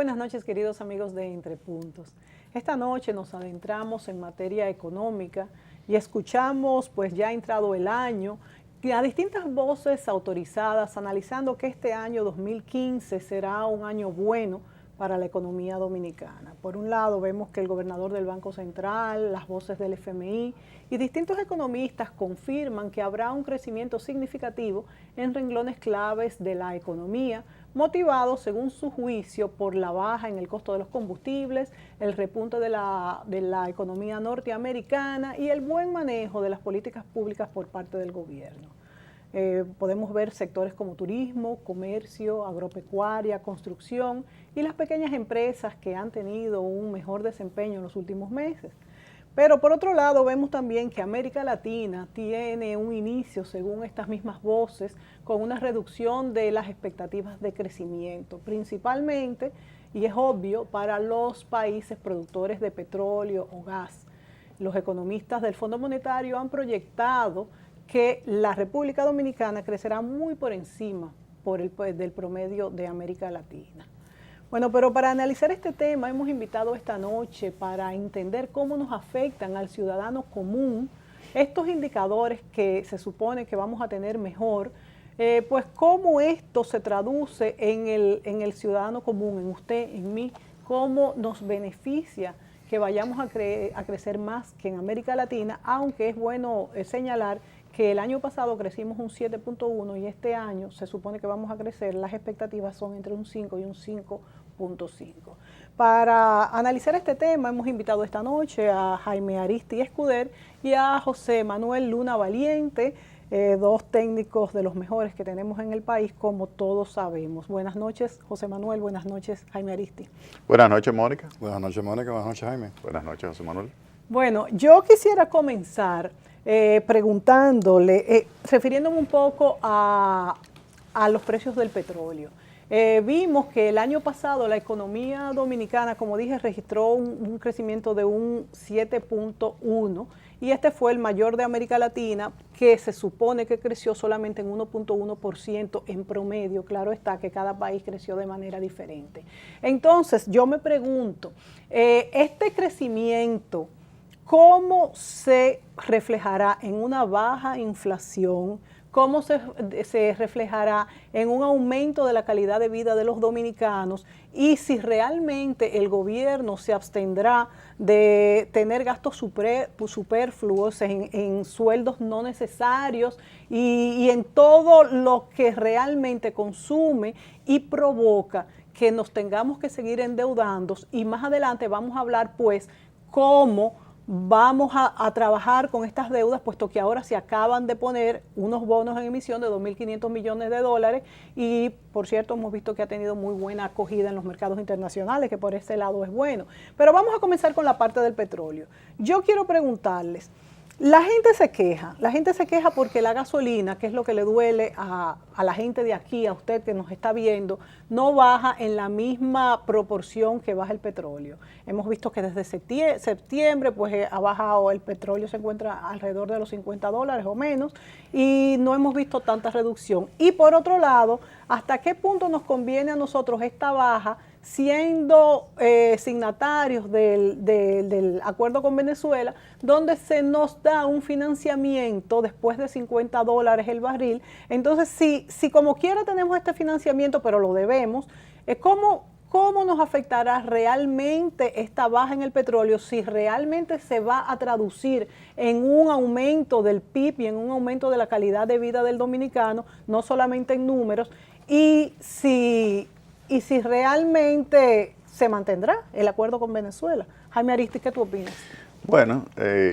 buenas noches, queridos amigos de Entre Puntos. Esta noche nos adentramos en materia económica y escuchamos, pues ya ha entrado el año, a distintas voces autorizadas analizando que este año 2015 será un año bueno para la economía dominicana. Por un lado vemos que el gobernador del Banco Central, las voces del FMI y distintos economistas confirman que habrá un crecimiento significativo en renglones claves de la economía, motivado, según su juicio, por la baja en el costo de los combustibles, el repunte de la economía norteamericana y el buen manejo de las políticas públicas por parte del gobierno. Podemos ver sectores como turismo, comercio, agropecuaria, construcción y las pequeñas empresas que han tenido un mejor desempeño en los últimos meses. Pero por otro lado vemos también que América Latina tiene un inicio, según estas mismas voces, con una reducción de las expectativas de crecimiento, principalmente, y es obvio, para los países productores de petróleo o gas. Los economistas del Fondo Monetario han proyectado que la República Dominicana crecerá muy por encima del promedio de América Latina. Bueno, pero para analizar este tema hemos invitado esta noche para entender cómo nos afectan al ciudadano común estos indicadores que se supone que vamos a tener mejor, pues cómo esto se traduce en el ciudadano común, en usted, en mí, cómo nos beneficia que vayamos a crecer más que en América Latina, aunque es bueno señalar que el año pasado crecimos un 7.1 y este año se supone que vamos a crecer, las expectativas son entre un 5 y un 5.5. Para analizar este tema hemos invitado esta noche a Jaime Aristi Escuder y a José Manuel Luna Valiente, dos técnicos de los mejores que tenemos en el país, como todos sabemos. Buenas noches, José Manuel, buenas noches, Jaime Aristi. Buenas noches, Mónica. Buenas noches, Mónica. Buenas noches, Jaime. Buenas noches, José Manuel. Bueno, yo quisiera comenzar preguntándole, refiriéndome un poco a los precios del petróleo. Vimos que el año pasado la economía dominicana, como dije, registró un crecimiento de un 7.1 y este fue el mayor de América Latina, que se supone que creció solamente en 1.1% en promedio. Claro está que cada país creció de manera diferente. Entonces, yo me pregunto, este crecimiento, ¿cómo se reflejará en una baja inflación? ¿Cómo se reflejará en un aumento de la calidad de vida de los dominicanos? Y si realmente el gobierno se abstendrá de tener gastos superfluos en sueldos no necesarios y en todo lo que realmente consume y provoca que nos tengamos que seguir endeudando. Y más adelante vamos a hablar, pues, cómo vamos a trabajar con estas deudas, puesto que ahora se acaban de poner unos bonos en emisión de 2.500 millones de dólares y, por cierto, hemos visto que ha tenido muy buena acogida en los mercados internacionales, que por ese lado es bueno. Pero vamos a comenzar con la parte del petróleo. Yo quiero preguntarles, la gente se queja porque la gasolina, que es lo que le duele a la gente de aquí, a usted que nos está viendo, no baja en la misma proporción que baja el petróleo. Hemos visto que desde septiembre pues ha bajado, el petróleo se encuentra alrededor de los $50 o menos y no hemos visto tanta reducción. Y por otro lado, ¿hasta qué punto nos conviene a nosotros esta baja siendo signatarios del acuerdo con Venezuela, donde se nos da un financiamiento después de $50 el barril? Entonces, si como quiera tenemos este financiamiento, pero lo debemos, ¿cómo nos afectará realmente esta baja en el petróleo si realmente se va a traducir en un aumento del PIB y en un aumento de la calidad de vida del dominicano, no solamente en números, y si realmente se mantendrá el acuerdo con Venezuela? Jaime Aristi, ¿qué tú opinas? Bueno,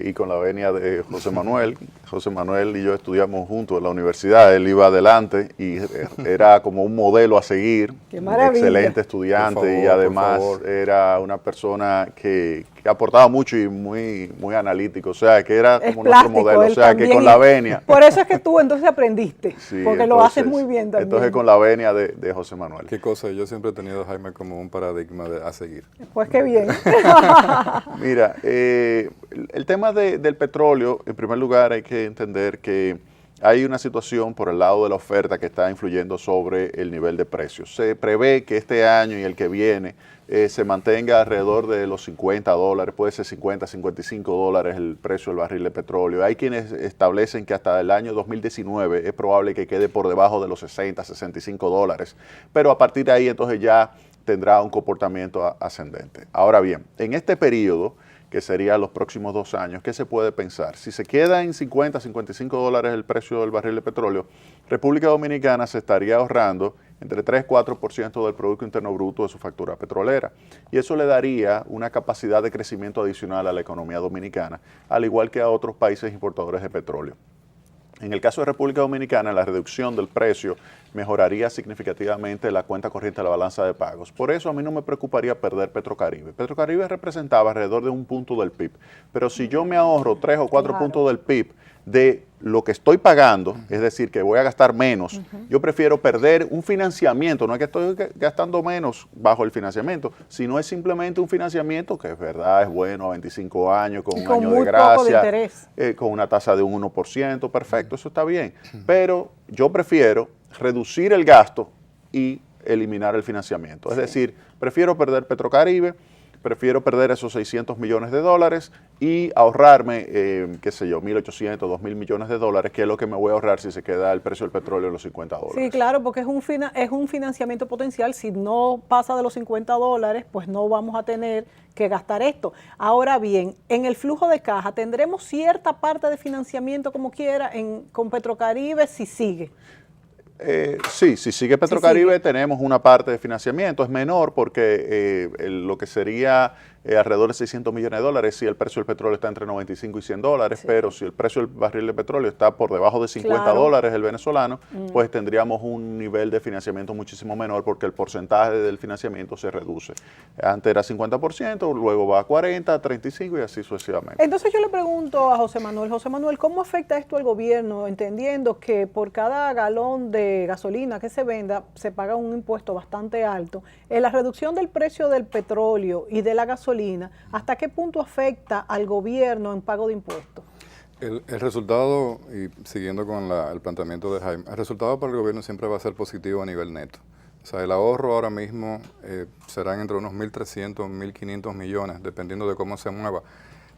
y con la venia de José Manuel y yo estudiamos juntos en la universidad, él iba adelante y era como un modelo a seguir. ¡Qué maravilla! Excelente estudiante y además era una persona que aportaba mucho y muy analítico, o sea, que era como nuestro modelo, o sea, que con la venia. Por eso es que tú entonces aprendiste, sí, porque entonces, lo haces muy bien también. Entonces con la venia de José Manuel. Qué cosa, yo siempre he tenido a Jaime como un paradigma a seguir. Pues qué bien. Mira, el tema del petróleo, en primer lugar hay que entender que hay una situación por el lado de la oferta que está influyendo sobre el nivel de precios. Se prevé que este año y el que viene se mantenga alrededor de los $50, puede ser 50, $55 el precio del barril de petróleo. Hay quienes establecen que hasta el año 2019 es probable que quede por debajo de los 60, $65, pero a partir de ahí entonces ya tendrá un comportamiento ascendente. Ahora bien, en este periodo, que sería los próximos 2 años, ¿qué se puede pensar? Si se queda en 50, $55 el precio del barril de petróleo, República Dominicana se estaría ahorrando entre 3 y 4% del Producto Interno Bruto de su factura petrolera. Y eso le daría una capacidad de crecimiento adicional a la economía dominicana, al igual que a otros países importadores de petróleo. En el caso de República Dominicana, la reducción del precio mejoraría significativamente la cuenta corriente de la balanza de pagos. Por eso a mí no me preocuparía perder Petrocaribe. Petrocaribe representaba alrededor de 1 punto del PIB, pero si yo me ahorro 3 o 4 puntos del PIB de lo que estoy pagando, es decir, que voy a gastar menos, yo prefiero perder un financiamiento, no es que estoy gastando menos bajo el financiamiento, sino es simplemente un financiamiento que es verdad, es bueno a 25 años, con un año de gracia, con una tasa de un 1%, perfecto, eso está bien, pero yo prefiero reducir el gasto y eliminar el financiamiento, es decir, prefiero perder Petrocaribe, prefiero perder esos $600 millones y ahorrarme, qué sé yo, 1.800, 2.000 millones de dólares, que es lo que me voy a ahorrar si se queda el precio del petróleo en los $50. Sí, claro, porque es un financiamiento potencial. Si no pasa de los $50, pues no vamos a tener que gastar esto. Ahora bien, en el flujo de caja, ¿tendremos cierta parte de financiamiento como quiera con Petrocaribe si sigue? Sí, si sigue Petrocaribe tenemos una parte de financiamiento, es menor porque lo que sería alrededor de $600 millones si el precio del petróleo está entre 95 y $100, pero si el precio del barril de petróleo está por debajo de $50 el venezolano, pues tendríamos un nivel de financiamiento muchísimo menor porque el porcentaje del financiamiento se reduce. Antes era 50%, luego va a 40, 35 y así sucesivamente. Entonces yo le pregunto a José Manuel, ¿cómo afecta esto al gobierno, entendiendo que por cada galón de gasolina que se venda se paga un impuesto bastante alto? En la reducción del precio del petróleo y de la gasolina, ¿hasta qué punto afecta al gobierno en pago de impuestos? El resultado, y siguiendo con el planteamiento de Jaime, el resultado para el gobierno siempre va a ser positivo a nivel neto. O sea, el ahorro ahora mismo serán entre unos 1.300, 1.500 millones, dependiendo de cómo se mueva.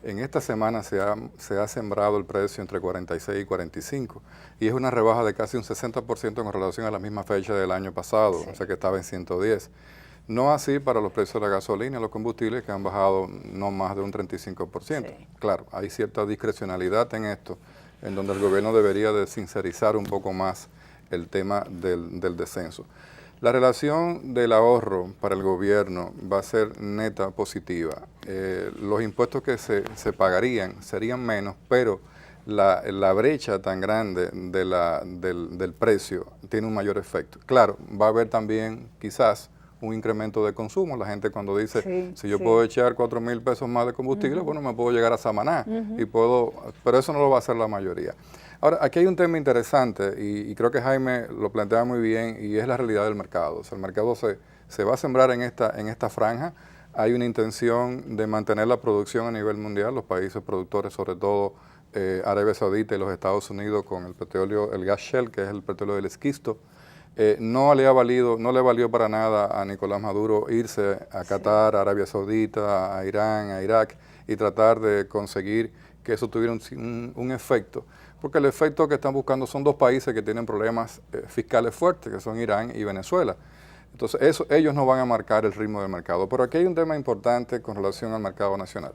En esta semana se ha sembrado el precio entre 46 y 45 y es una rebaja de casi un 60% con relación a la misma fecha del año pasado, o sea que estaba en 110. No así para los precios de la gasolina y los combustibles que han bajado no más de un 35%. Sí. Claro, hay cierta discrecionalidad en esto, en donde el gobierno debería de sincerizar un poco más el tema del descenso. La relación del ahorro para el gobierno va a ser neta positiva. Los impuestos que se pagarían serían menos, pero la brecha tan grande del precio tiene un mayor efecto. Claro, va a haber también quizás un incremento de consumo. La gente cuando dice, si yo puedo echar 4.000 pesos más de combustible, bueno, me puedo llegar a Samaná, pero eso no lo va a hacer la mayoría. Ahora, aquí hay un tema interesante y creo que Jaime lo plantea muy bien y es la realidad del mercado. O sea, el mercado se va a sembrar en esta franja. Hay una intención de mantener la producción a nivel mundial, los países productores, sobre todo Arabia Saudita y los Estados Unidos con el petróleo, el gas shale, que es el petróleo del esquisto. No le valió para nada a Nicolás Maduro irse a Qatar, a Arabia Saudita, a Irán, a Irak y tratar de conseguir que eso tuviera un efecto. Porque el efecto que están buscando son dos países que tienen problemas fiscales fuertes, que son Irán y Venezuela. Entonces, ellos no van a marcar el ritmo del mercado. Pero aquí hay un tema importante con relación al mercado nacional.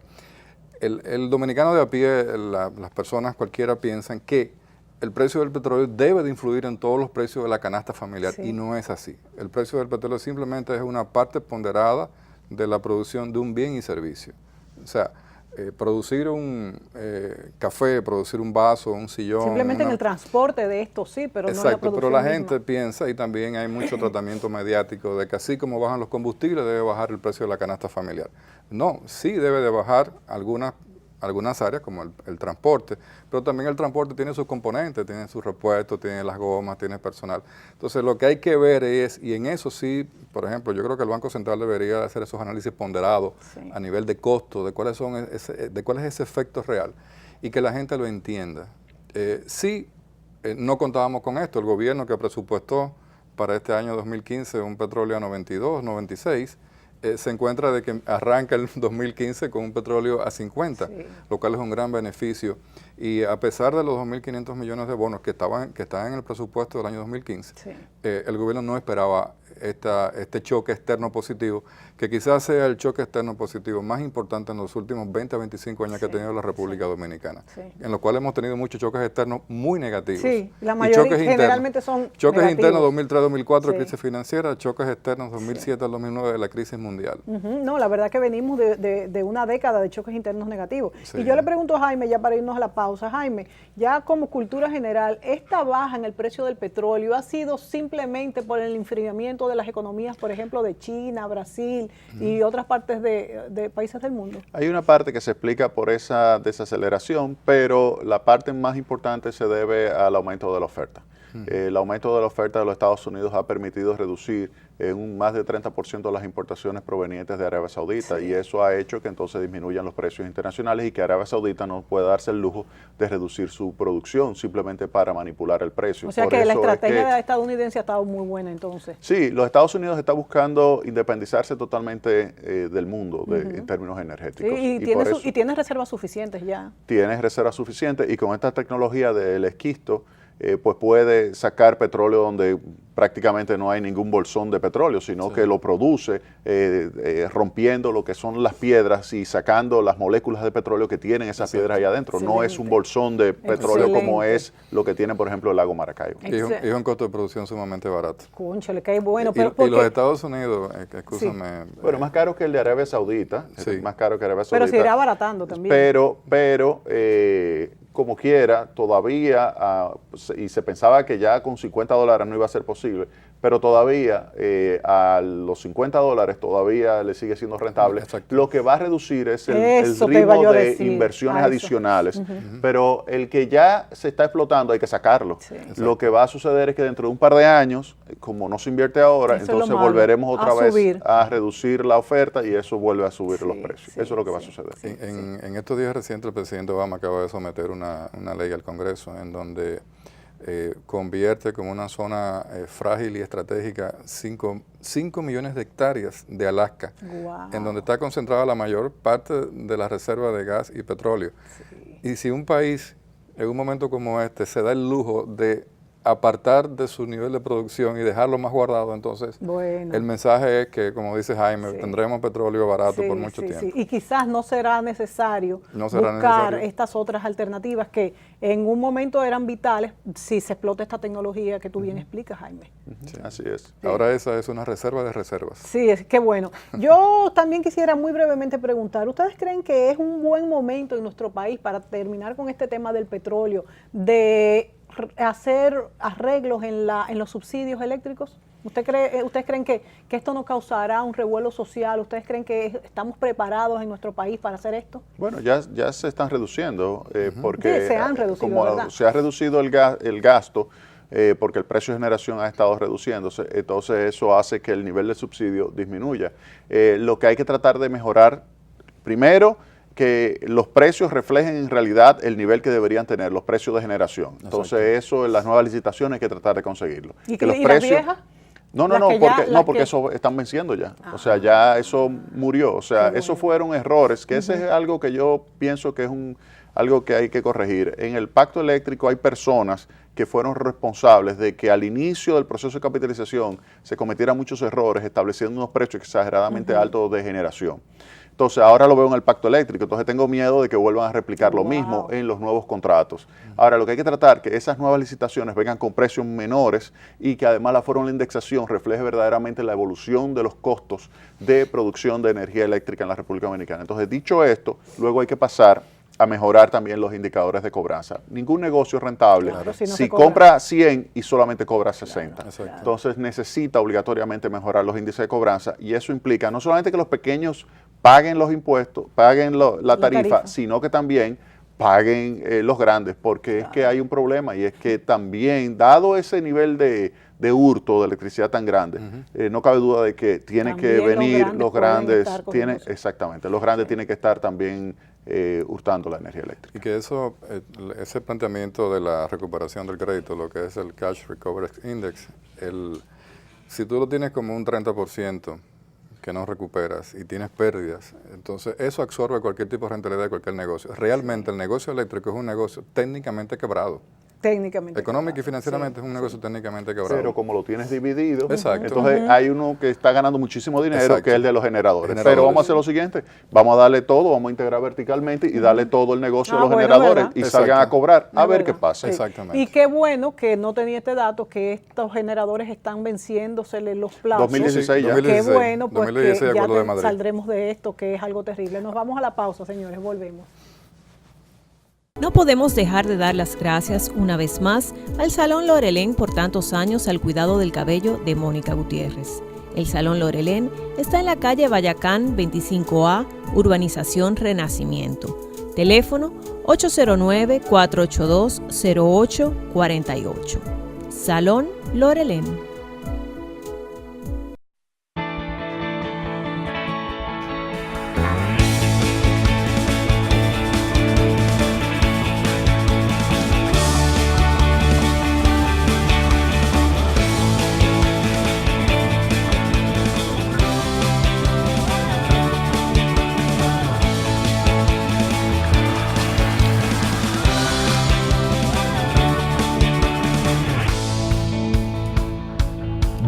El dominicano de a pie, las personas cualquiera piensan que el precio del petróleo debe de influir en todos los precios de la canasta familiar y no es así. El precio del petróleo simplemente es una parte ponderada de la producción de un bien y servicio. O sea, producir un café, producir un vaso, un sillón. Simplemente en el transporte de esto sí, pero no en la producción pero la misma. gente piensa, y también hay mucho tratamiento mediático, de que así como bajan los combustibles, debe bajar el precio de la canasta familiar. No, sí debe de bajar algunas áreas como el transporte, pero también el transporte tiene sus componentes, tiene sus repuestos, tiene las gomas, tiene personal. Entonces lo que hay que ver es, y en eso sí, por ejemplo, yo creo que el Banco Central debería hacer esos análisis ponderados a nivel de costo, de cuál es ese efecto real y que la gente lo entienda. Sí, no contábamos con esto. El gobierno que presupuestó para este año 2015 un petróleo a 92, 96, se encuentra de que arranca el 2015 con un petróleo a 50, sí, lo cual es un gran beneficio. Y a pesar de los 2.500 millones de bonos que estaban en el presupuesto del año 2015, sí, el gobierno no esperaba este choque externo positivo, que quizás sea el choque externo positivo más importante en los últimos 20 a 25 años, sí, que ha tenido la República, sí, Dominicana, sí, en los cuales hemos tenido muchos choques externos muy negativos. Sí, la mayoría generalmente son choques negativos. Internos 2003-2004, sí, crisis financiera, choques externos 2007 al 2009 de la crisis mundial. No, la verdad que venimos de una década de choques internos negativos. Sí. Y yo le pregunto a Jaime, ya para irnos a la pausa, Jaime, ya como cultura general, ¿esta baja en el precio del petróleo ha sido simplemente por el enfriamiento de las economías, por ejemplo, de China, Brasil y otras partes de países del mundo? Hay una parte que se explica por esa desaceleración, pero la parte más importante se debe al aumento de la oferta. El aumento de la oferta de los Estados Unidos ha permitido reducir en un más de 30% las importaciones provenientes de Arabia Saudita, sí, y eso ha hecho que entonces disminuyan los precios internacionales y que Arabia Saudita no pueda darse el lujo de reducir su producción simplemente para manipular el precio. O sea que la estrategia estadounidense ha estado muy buena entonces. Sí, los Estados Unidos están buscando independizarse totalmente del mundo en términos energéticos. Sí, y tiene reservas suficientes ya. Tiene reservas suficientes y con esta tecnología del esquisto, pues puede sacar petróleo donde prácticamente no hay ningún bolsón de petróleo, sino sí, que lo produce rompiendo lo que son las piedras y sacando las moléculas de petróleo que tienen esas piedras ahí adentro. Excelente. No es un bolsón de petróleo como es lo que tiene, por ejemplo, el lago Maracaibo. Y es un costo de producción sumamente barato. Concho, le cae bueno. Y los Estados Unidos, escúchame. Sí. Bueno, más caro que el de Arabia Saudita. Sí. Más caro que Arabia Saudita. Pero se irá abaratando también. Pero como quiera, todavía, y se pensaba que ya con $50 no iba a ser posible, pero todavía a los $50 todavía le sigue siendo rentable. Exacto. Lo que va a reducir es el ritmo de inversiones adicionales, pero el que ya se está explotando hay que sacarlo. Sí. Lo que va a suceder es que dentro de un par de años, como no se invierte ahora, eso entonces volveremos otra vez a reducir la oferta y eso vuelve a subir los precios. Eso es lo que va a suceder. En estos días recientes el presidente Obama acaba de someter una ley al Congreso en donde convierte como una zona frágil y estratégica 5 millones de hectáreas de Alaska, wow, en donde está concentrada la mayor parte de la reserva de gas y petróleo. Sí. Y si un país en un momento como este se da el lujo de apartar de su nivel de producción y dejarlo más guardado, entonces el mensaje es que, como dice Jaime, sí, tendremos petróleo barato por mucho tiempo. Sí. Y quizás no será necesario buscar estas otras alternativas que en un momento eran vitales si se explota esta tecnología que tú bien explicas, Jaime. Sí, así es. Sí. Ahora esa es una reserva de reservas. Sí, es que bueno. Yo también quisiera muy brevemente preguntar, ¿ustedes creen que es un buen momento en nuestro país para terminar con este tema del petróleo, de hacer arreglos en los subsidios eléctricos? ¿Ustedes creen que esto no causará un revuelo social? ¿Ustedes creen que estamos preparados en nuestro país para hacer esto? Bueno, ya se están reduciendo porque sí, se han reducido, como ¿verdad? Se ha reducido el gasto porque el precio de generación ha estado reduciéndose, entonces eso hace que el nivel de subsidio disminuya. Lo que hay que tratar de mejorar, primero, que los precios reflejen en realidad el nivel que deberían tener, los precios de generación. Entonces eso en las nuevas licitaciones hay que tratar de conseguirlo. ¿Y los precios? ¿Las viejas? Porque eso están venciendo ya. O sea, ya eso murió. O sea, esos fueron errores, que ese es algo que yo pienso que es algo que hay que corregir. En el pacto eléctrico hay personas que fueron responsables de que al inicio del proceso de capitalización se cometieran muchos errores estableciendo unos precios exageradamente altos de generación. Entonces, ahora lo veo en el pacto eléctrico, entonces tengo miedo de que vuelvan a replicar lo mismo en los nuevos contratos. Ahora, lo que hay que tratar es que esas nuevas licitaciones vengan con precios menores y que además la fórmula de indexación refleje verdaderamente la evolución de los costos de producción de energía eléctrica en la República Dominicana. Entonces, dicho esto, luego hay que pasar a mejorar también los indicadores de cobranza. Ningún negocio es rentable si compra 100 y solamente cobra 60. Claro. Entonces necesita obligatoriamente mejorar los índices de cobranza y eso implica no solamente que los pequeños paguen los impuestos, paguen la tarifa, sino que también paguen los grandes, porque es que hay un problema y es que también, dado ese nivel de hurto de electricidad tan grande, no cabe duda de que tiene que venir los grandes, exactamente, los grandes tienen que estar también hurtando la energía eléctrica. Y que eso, ese planteamiento de la recuperación del crédito, lo que es el Cash Recovery Index, si tú lo tienes como un 30% que no recuperas y tienes pérdidas, entonces eso absorbe cualquier tipo de rentabilidad de cualquier negocio. Realmente el negocio eléctrico es un negocio técnicamente quebrado. Técnicamente. Económica y financieramente es un negocio técnicamente quebrado. Pero como lo tienes dividido, Exacto. entonces hay uno que está ganando muchísimo dinero, Exacto. que es el de los generadores. Pero vamos a hacer lo siguiente, vamos a darle todo, vamos a integrar verticalmente y darle todo el negocio a los generadores ¿verdad? y salgan a cobrar, a ver verdad. qué pasa. Sí. Exactamente. Y qué bueno que no tenía este dato, que estos generadores están venciéndosele los plazos. 2016 ya. 2016, Qué bueno, pues 2016, que ya Acuerdo de Madrid. saldremos de esto, que es algo terrible. Nos vamos a la pausa, señores, volvemos. No podemos dejar de dar las gracias una vez más al Salón Lorelén por tantos años al cuidado del cabello de Mónica Gutiérrez. El Salón Lorelén está en la calle Bayacán 25A, Urbanización Renacimiento. Teléfono 809-482-0848. Salón Lorelén.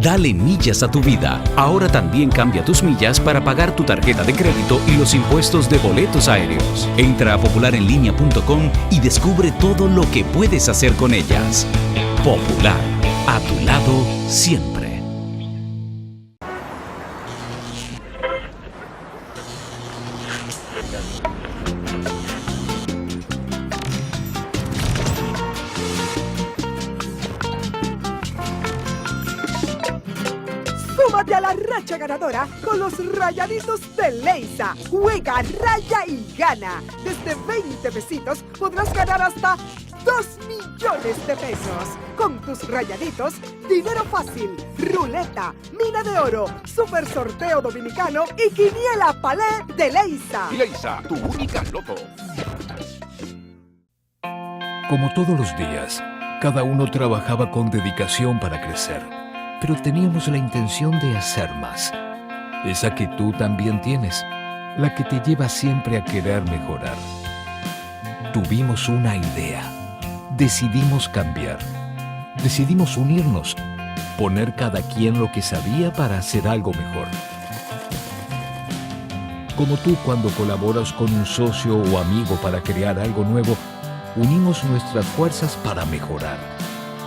Dale millas a tu vida. Ahora también cambia tus millas para pagar tu tarjeta de crédito y los impuestos de boletos aéreos. Entra a popularenlinea.com y descubre todo lo que puedes hacer con ellas. Popular, a tu lado siempre. Súmate a la racha ganadora con los rayaditos de Leisa. Juega, raya y gana. Desde 20 pesitos podrás ganar hasta 2 millones de pesos. Con tus rayaditos, dinero fácil, ruleta, mina de oro, super sorteo dominicano y quiniela palé de Leisa. Leisa, tu única loto. Como todos los días, cada uno trabajaba con dedicación para crecer, pero teníamos la intención de hacer más. Esa que tú también tienes, la que te lleva siempre a querer mejorar. Tuvimos una idea, decidimos cambiar, decidimos unirnos, poner cada quien lo que sabía para hacer algo mejor. Como tú cuando colaboras con un socio o amigo para crear algo nuevo, unimos nuestras fuerzas para mejorar,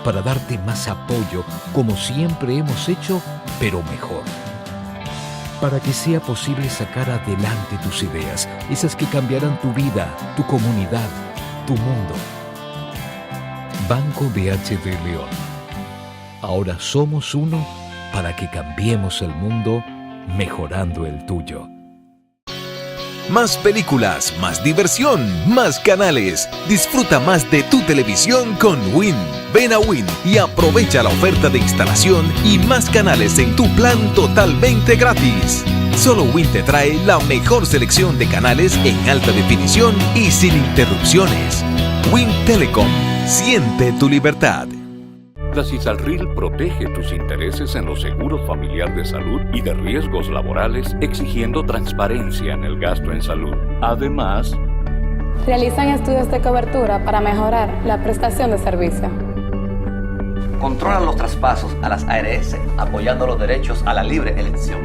para darte más apoyo, como siempre hemos hecho, pero mejor. Para que sea posible sacar adelante tus ideas, esas que cambiarán tu vida, tu comunidad, tu mundo. Banco BHD León. Ahora somos uno para que cambiemos el mundo, mejorando el tuyo. Más películas, más diversión, más canales. Disfruta más de tu televisión con Win. Ven a Win y aprovecha la oferta de instalación y más canales en tu plan totalmente gratis. Solo Win te trae la mejor selección de canales en alta definición y sin interrupciones. Win Telecom. Siente tu libertad. La Cisalril protege tus intereses en los seguros familiar de salud y de riesgos laborales, exigiendo transparencia en el gasto en salud. Además, realizan estudios de cobertura para mejorar la prestación de servicio. Controlan los traspasos a las ARS, apoyando los derechos a la libre elección.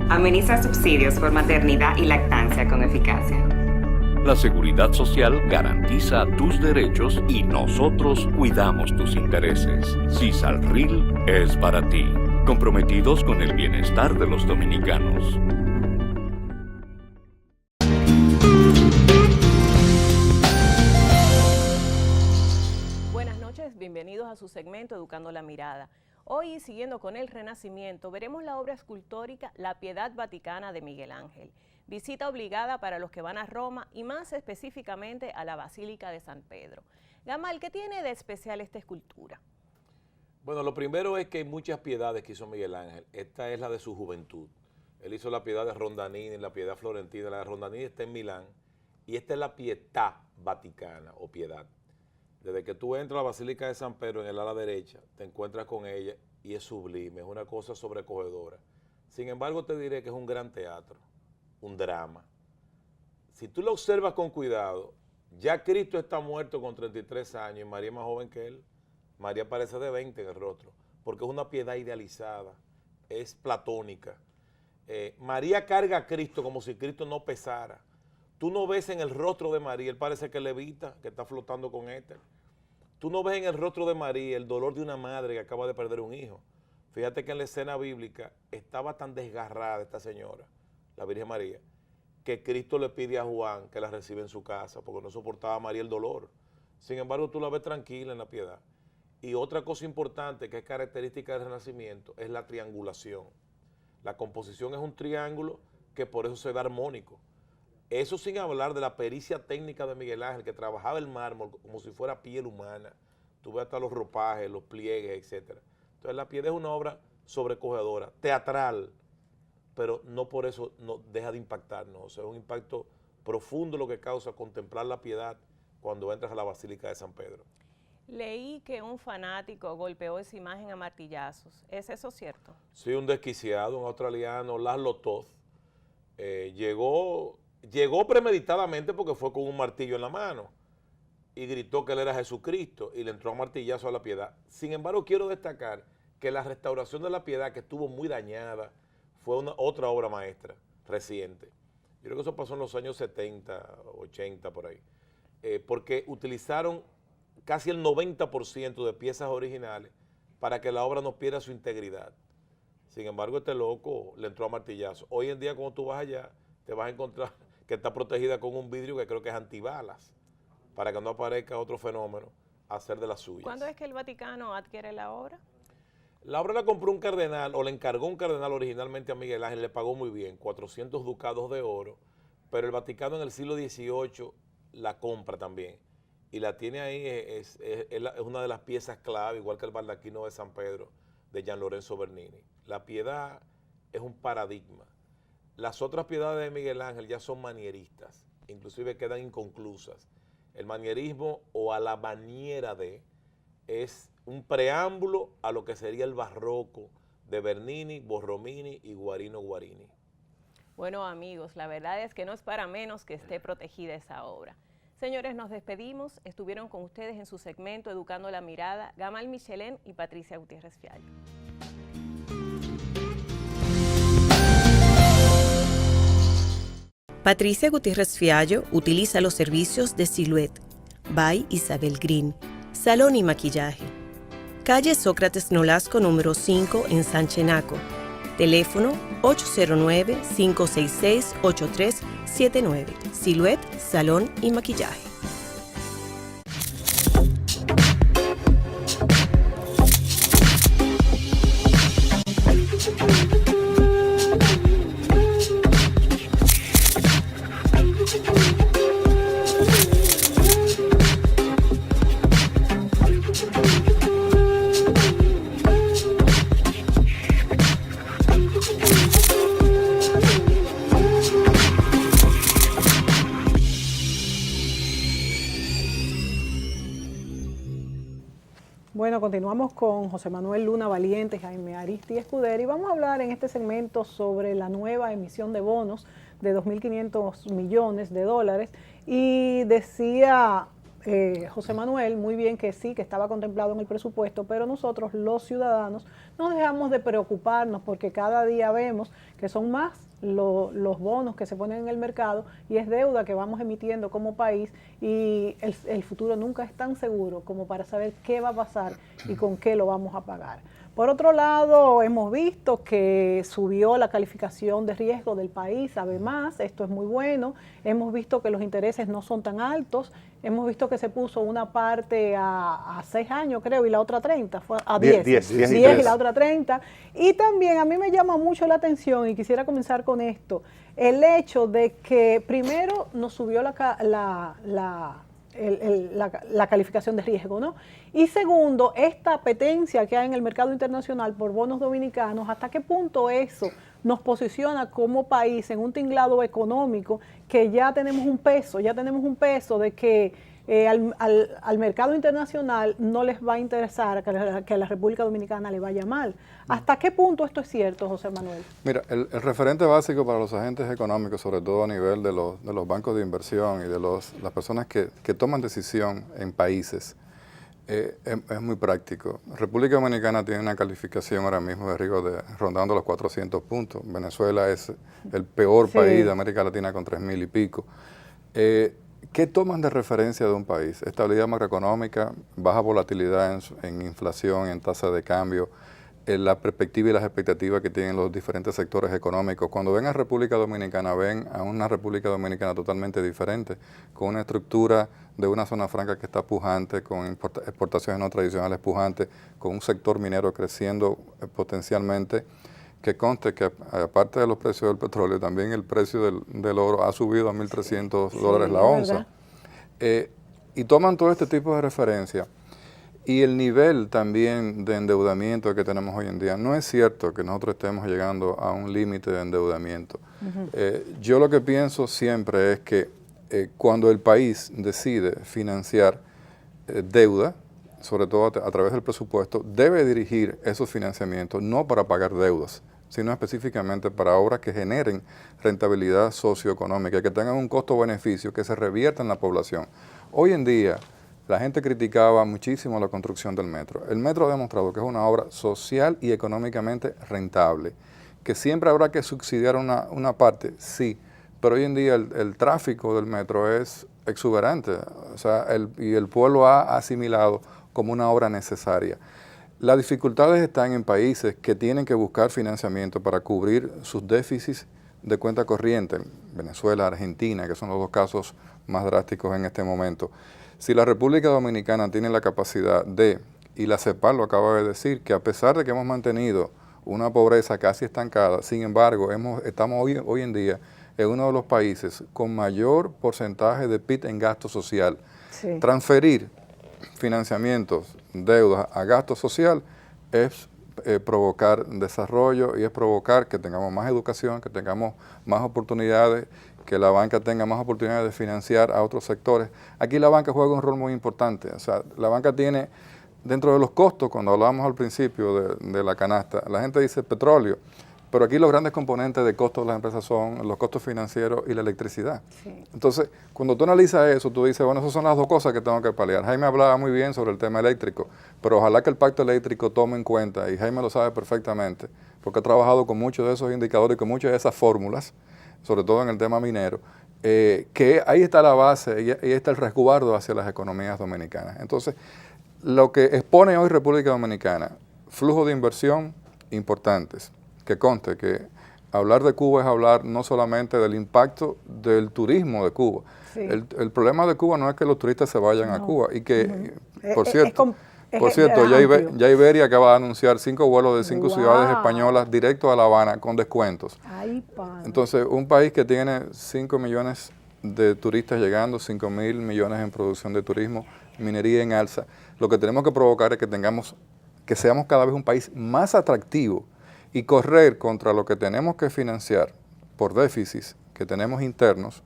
Ameniza subsidios por maternidad y lactancia con eficacia. la Seguridad Social garantiza tus derechos y nosotros cuidamos tus intereses. Cisalril es para ti, comprometidos con el bienestar de los dominicanos. Buenas noches, bienvenidos a su segmento Educando la Mirada. Hoy, siguiendo con el Renacimiento, veremos la obra escultórica La Piedad Vaticana de Miguel Ángel. Visita obligada para los que van a Roma y más específicamente a la Basílica de San Pedro. Gamal, ¿qué tiene de especial esta escultura? Bueno, lo primero es que hay muchas piedades que hizo Miguel Ángel. Esta es la de su juventud. Él hizo la Piedad de Rondanini, la Piedad Florentina. La de Rondanini está en Milán y esta es la Pietà Vaticana o Piedad. Desde que tú entras a la Basílica de San Pedro en el ala derecha, te encuentras con ella y es sublime, es una cosa sobrecogedora. Sin embargo, te diré que es un gran teatro, un drama. Si tú lo observas con cuidado, ya Cristo está muerto con 33 años y María es más joven que él. María parece de 20 en el rostro, porque es una piedad idealizada, es platónica. María carga a Cristo como si Cristo no pesara. Tú no ves en el rostro de María, él parece que levita, que está flotando con éter. Tú no ves en el rostro de María el dolor de una madre que acaba de perder un hijo. Fíjate que en la escena bíblica estaba tan desgarrada esta señora, la Virgen María, que Cristo le pide a Juan que la reciba en su casa, porque no soportaba a María el dolor. Sin embargo, tú la ves tranquila en la piedad. Y otra cosa importante que es característica del Renacimiento es la triangulación. La composición es un triángulo que por eso se da armónico. Eso sin hablar de la pericia técnica de Miguel Ángel, que trabajaba el mármol como si fuera piel humana. Tú ves hasta los ropajes, los pliegues, etc. Entonces la piedad es una obra sobrecogedora, teatral, pero no por eso no deja de impactarnos. O sea, es un impacto profundo lo que causa contemplar la piedad cuando entras a la Basílica de San Pedro. Leí que un fanático golpeó esa imagen a martillazos. ¿Es eso cierto? Sí, un desquiciado, un australiano, Laszlo Toth, llegó premeditadamente porque fue con un martillo en la mano y gritó que él era Jesucristo y le entró a martillazo a la piedad. Sin embargo, quiero destacar que la restauración de la piedad, que estuvo muy dañada, fue otra obra maestra reciente. Yo creo que eso pasó en los años 70, 80, por ahí, porque utilizaron casi el 90% de piezas originales para que la obra no pierda su integridad. Sin embargo, este loco le entró a martillazo. Hoy en día, cuando tú vas allá, te vas a encontrar que está protegida con un vidrio que creo que es antibalas, para que no aparezca otro fenómeno a hacer de las suyas. ¿Cuándo es que el Vaticano adquiere la obra? La obra la compró un cardenal, o le encargó un cardenal originalmente a Miguel Ángel, le pagó muy bien, 400 ducados de oro, pero el Vaticano en el siglo XVIII la compra también, y la tiene ahí, es una de las piezas clave, igual que el baldaquino de San Pedro, de Gian Lorenzo Bernini. La piedad es un paradigma. Las otras piedades de Miguel Ángel ya son manieristas, inclusive quedan inconclusas. El manierismo, o a la maniera de, es un preámbulo a lo que sería el barroco de Bernini, Borromini y Guarino Guarini. Bueno, amigos, la verdad es que no es para menos que esté protegida esa obra. Señores, nos despedimos. Estuvieron con ustedes en su segmento Educando la Mirada, Gamal Michelén y Patricia Gutiérrez Fiallo. Patricia Gutiérrez Fiallo utiliza los servicios de Silhouette, by Isabel Green, salón y maquillaje. Calle Sócrates Nolasco número 5 en San Chenaco. Teléfono 809-566-8379. Silhouette, salón y maquillaje. Bueno, continuamos con José Manuel Luna Valiente, Jaime Aristi Escudero, y vamos a hablar en este segmento sobre la nueva emisión de bonos de 2.500 millones de dólares. Y decía José Manuel muy bien que sí, que estaba contemplado en el presupuesto, pero nosotros los ciudadanos no dejamos de preocuparnos porque cada día vemos que son más los bonos que se ponen en el mercado y es deuda que vamos emitiendo como país, y el futuro nunca es tan seguro como para saber qué va a pasar y con qué lo vamos a pagar. Por otro lado, hemos visto que subió la calificación de riesgo del país, además, esto es muy bueno. Hemos visto que los intereses no son tan altos. Hemos visto que se puso una parte a 6 años, creo, y la otra 30, fue a 10. 10 y la otra 30. Y también a mí me llama mucho la atención, y quisiera comenzar con esto, el hecho de que primero nos subió la calificación de riesgo, ¿no? Y segundo, esta apetencia que hay en el mercado internacional por bonos dominicanos, ¿hasta qué punto eso nos posiciona como país en un tinglado económico que ya tenemos un peso de que al mercado internacional no les va a interesar que a la República Dominicana le vaya mal? ¿Hasta qué punto esto es cierto, José Manuel? Mira, el referente básico para los agentes económicos, sobre todo a nivel de los bancos de inversión y de las personas que toman decisión en países, es muy práctico. República Dominicana tiene una calificación ahora mismo de riesgo rondando los 400 puntos. Venezuela es el peor país de América Latina con 3.000 y pico. ¿Qué toman de referencia de un país? Estabilidad macroeconómica, baja volatilidad en inflación, en tasa de cambio, la perspectiva y las expectativas que tienen los diferentes sectores económicos. Cuando ven a República Dominicana, ven a una República Dominicana totalmente diferente, con una estructura de una zona franca que está pujante, con exportaciones no tradicionales pujantes, con un sector minero creciendo potencialmente, que conste que aparte de los precios del petróleo, también el precio del oro ha subido a $1.300 la onza. Y toman todo este tipo de referencia. Y el nivel también de endeudamiento que tenemos hoy en día, no es cierto que nosotros estemos llegando a un límite de endeudamiento. Yo lo que pienso siempre es que cuando el país decide financiar deuda, sobre todo a través del presupuesto, debe dirigir esos financiamientos no para pagar deudas, sino específicamente para obras que generen rentabilidad socioeconómica, que tengan un costo-beneficio, que se revierta en la población. Hoy en día, la gente criticaba muchísimo la construcción del metro. El metro ha demostrado que es una obra social y económicamente rentable, que siempre habrá que subsidiar una parte, sí, pero hoy en día el tráfico del metro es exuberante, o sea, y el pueblo ha asimilado como una obra necesaria. Las dificultades están en países que tienen que buscar financiamiento para cubrir sus déficits de cuenta corriente, Venezuela, Argentina, que son los dos casos más drásticos en este momento. Si la República Dominicana tiene la capacidad y la CEPAL lo acaba de decir, que a pesar de que hemos mantenido una pobreza casi estancada, sin embargo, estamos hoy en día en uno de los países con mayor porcentaje de PIB en gasto social. Sí. Transferir financiamientos, deudas a gasto social es provocar desarrollo y es provocar que tengamos más educación, que tengamos más oportunidades, que la banca tenga más oportunidades de financiar a otros sectores. Aquí la banca juega un rol muy importante. O sea, la banca tiene, dentro de los costos, cuando hablábamos al principio de la canasta, la gente dice petróleo, pero aquí los grandes componentes de costos de las empresas son los costos financieros y la electricidad. Sí. Entonces, cuando tú analizas eso, tú dices, bueno, esas son las dos cosas que tengo que paliar. Jaime hablaba muy bien sobre el tema eléctrico, pero ojalá que el pacto eléctrico tome en cuenta, y Jaime lo sabe perfectamente, porque ha trabajado con muchos de esos indicadores y con muchas de esas fórmulas, sobre todo en el tema minero, que ahí está la base y ahí está el resguardo hacia las economías dominicanas. Entonces, lo que expone hoy República Dominicana, flujo de inversión importantes, que conste que hablar de Cuba es hablar no solamente del impacto del turismo de Cuba. Sí. El problema de Cuba no es que los turistas se vayan a Cuba y que, por cierto, ya Iberia acaba de anunciar 5 vuelos de 5 ciudades españolas directo a La Habana con descuentos. Ay, entonces, un país que tiene 5 millones de turistas llegando, 5.000 millones en producción de turismo, minería en alza, lo que tenemos que provocar es que seamos cada vez un país más atractivo y correr contra lo que tenemos que financiar por déficits que tenemos internos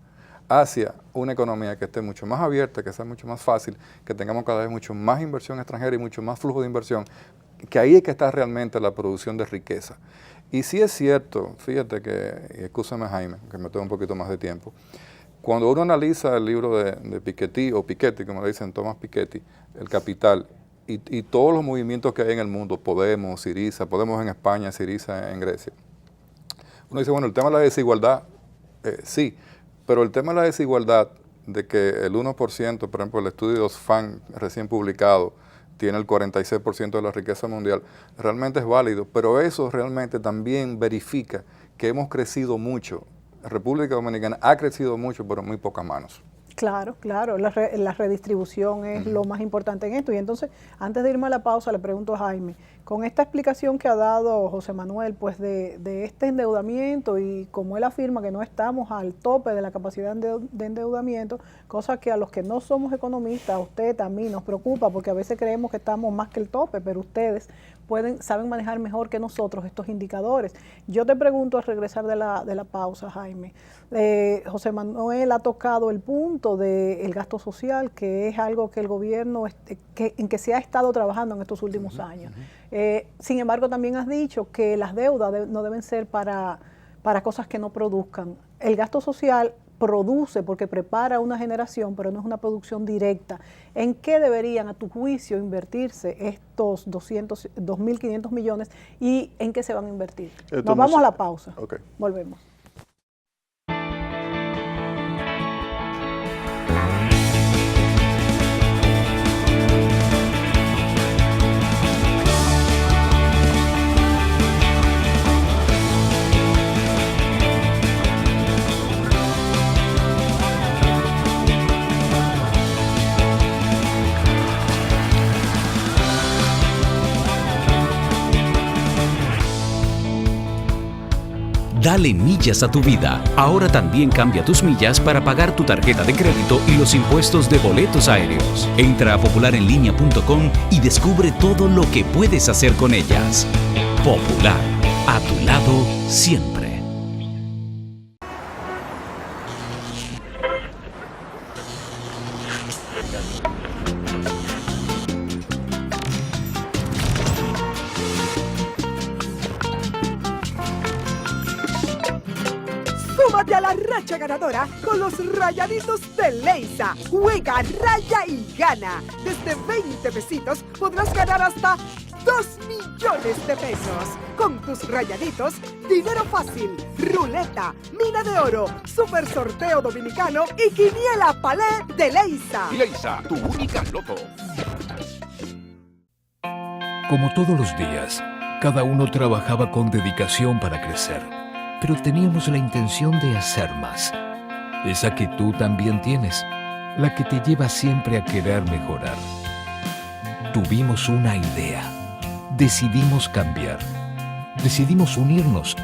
hacia una economía que esté mucho más abierta, que sea mucho más fácil, que tengamos cada vez mucho más inversión extranjera y mucho más flujo de inversión, que ahí es que está realmente la producción de riqueza. Y sí es cierto, fíjate que, y excúsame Jaime, que me toma un poquito más de tiempo, cuando uno analiza el libro de Piketty, o Piketty, como le dicen Thomas Piketty, El Capital, y todos los movimientos que hay en el mundo, Podemos, Syriza, Podemos en España, Syriza en Grecia. Uno dice, bueno, el tema de la desigualdad, sí, pero el tema de la desigualdad, de que el 1%, por ejemplo, el estudio de Oxfam recién publicado, tiene el 46% de la riqueza mundial, realmente es válido, pero eso realmente también verifica que hemos crecido mucho. República Dominicana ha crecido mucho, pero en muy pocas manos. Claro, claro, la redistribución es lo más importante en esto. Y entonces, antes de irme a la pausa, le pregunto a Jaime, con esta explicación que ha dado José Manuel, pues de este endeudamiento y como él afirma que no estamos al tope de la capacidad de endeudamiento, cosa que a los que no somos economistas, a usted también nos preocupa, porque a veces creemos que estamos más que el tope, pero ustedes saben manejar mejor que nosotros estos indicadores. Yo te pregunto al regresar de la pausa, Jaime, José Manuel ha tocado el punto del gasto social, que es algo que el gobierno, en que se ha estado trabajando en estos últimos años. Sin embargo, también has dicho que las deudas no deben ser para cosas que no produzcan. El gasto social produce porque prepara una generación, pero no es una producción directa. ¿En qué deberían, a tu juicio, invertirse estos 2.500 millones y en qué se van a invertir? Nos vamos a la pausa. Okay. Volvemos. Dale millas a tu vida. Ahora también cambia tus millas para pagar tu tarjeta de crédito y los impuestos de boletos aéreos. Entra a popularenlinea.com y descubre todo lo que puedes hacer con ellas. Popular, a tu lado siempre. Súmate a la racha ganadora con los Rayaditos de Leisa. Juega, raya y gana. Desde 20 pesitos podrás ganar hasta 2 millones de pesos. Con tus Rayaditos, dinero fácil, ruleta, mina de oro, super sorteo dominicano y quiniela palé de Leisa. Leisa, tu única loto. Como todos los días, cada uno trabajaba con dedicación para crecer, pero teníamos la intención de hacer más. Esa que tú también tienes, la que te lleva siempre a querer mejorar. Tuvimos una idea, decidimos cambiar, decidimos unirnos,